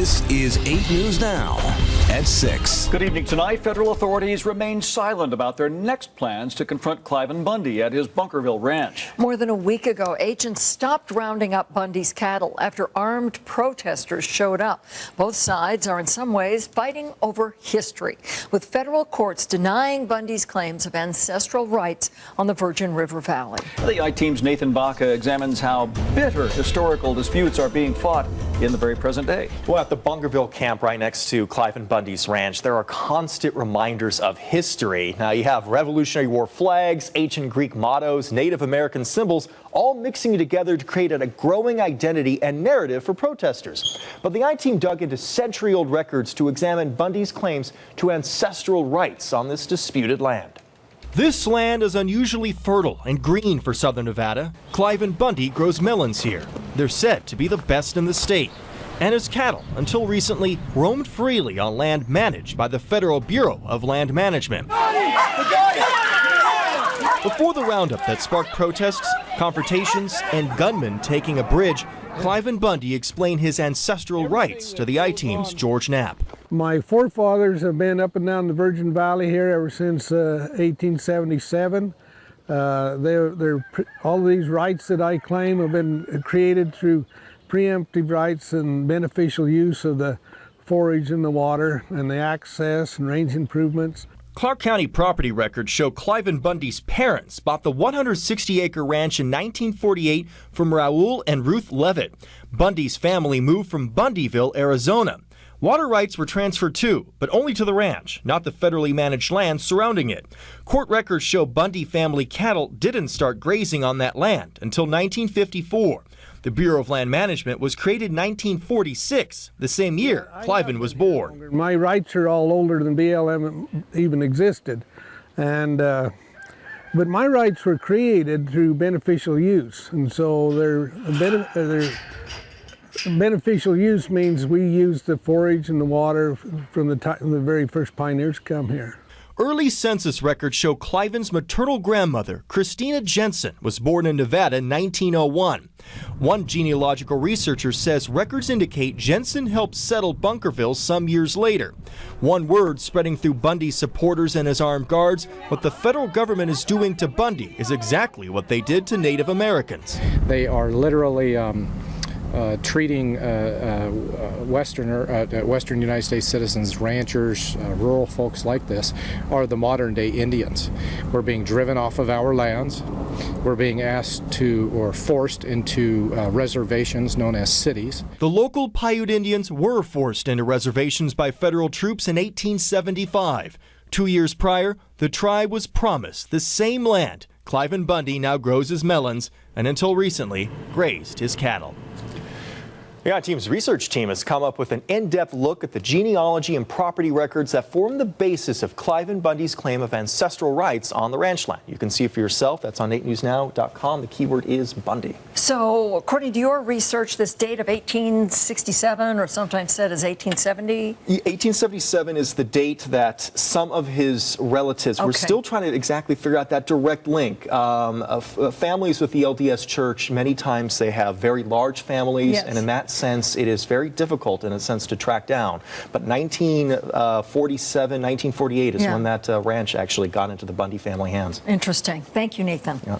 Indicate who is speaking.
Speaker 1: This is 8 News Now at 6.
Speaker 2: Good evening. Tonight, federal authorities remain silent about their next plans to confront Cliven Bundy at his Bunkerville ranch.
Speaker 3: More than a week ago, agents stopped rounding up Bundy's cattle after armed protesters showed up. Both sides are in some ways fighting over history, with federal courts denying Bundy's claims of ancestral rights on the Virgin River Valley.
Speaker 2: The I-Team's Nathan Baca examines how bitter historical disputes are being fought in the very present day.
Speaker 4: Well, at the Bunkerville camp right next to Cliven Bundy's ranch, there are constant reminders of history. Now, you have Revolutionary War flags, ancient Greek mottos, Native American symbols, all mixing together to create a growing identity and narrative for protesters. But the I-Team dug into century-old records to examine Bundy's claims to ancestral rights on this disputed land.
Speaker 5: This land is unusually fertile and green for southern Nevada. Cliven Bundy grows melons here. They're said to be the best in the state. And his cattle, until recently, roamed freely on land managed by the Federal Bureau of Land Management. Before the roundup that sparked protests, confrontations, and gunmen taking a bridge, Cliven Bundy explained his ancestral rights to the I-Team's George Knapp.
Speaker 6: My forefathers have been up and down the Virgin Valley here ever since 1877. All these rights that I claim have been created through preemptive rights and beneficial use of the forage and the water and the access and range improvements.
Speaker 5: Clark County property records show Cliven Bundy's parents bought the 160-acre ranch in 1948 from Raul and Ruth Levitt. Bundy's family moved from Bundyville, Arizona. Water rights were transferred too, but only to the ranch, not the federally managed land surrounding it. Court records show Bundy family cattle didn't start grazing on that land until 1954. The Bureau of Land Management was created in 1946, the same year Cliven was born.
Speaker 6: My rights are all older than BLM even existed, but my rights were created through beneficial use, and so beneficial use means we use the forage and the water from the very first pioneers come here.
Speaker 5: Early census records show Cliven's maternal grandmother, Christina Jensen, was born in Nevada in 1901. One genealogical researcher says records indicate Jensen helped settle Bunkerville some years later. One word spreading through Bundy's supporters and his armed guards: what the federal government is doing to Bundy is exactly what they did to Native Americans.
Speaker 7: They are literally treating Western United States citizens, ranchers, rural folks like this, are the modern day Indians. We're being driven off of our lands. We're being asked to, or forced into reservations known as cities.
Speaker 5: The local Paiute Indians were forced into reservations by federal troops in 1875. 2 years prior, the tribe was promised the same land. Cliven Bundy now grows his melons and until recently grazed his cattle.
Speaker 4: The I-Team's research team has come up with an in-depth look at the genealogy and property records that form the basis of Cliven Bundy's claim of ancestral rights on the ranch land. You can see it for yourself. That's on 8newsnow.com. The keyword is Bundy.
Speaker 3: So, according to your research, this date of 1867, or sometimes said as 1870?
Speaker 4: 1877 is the date that some of his relatives were still trying to exactly figure out that direct link. Families with the LDS Church, many times they have very large families, and in that sense, it is very difficult in a sense to track down. But 1947, 1948 is when that ranch actually got into the Bundy family hands.
Speaker 3: Interesting. Thank you, Nathan.
Speaker 4: Yeah.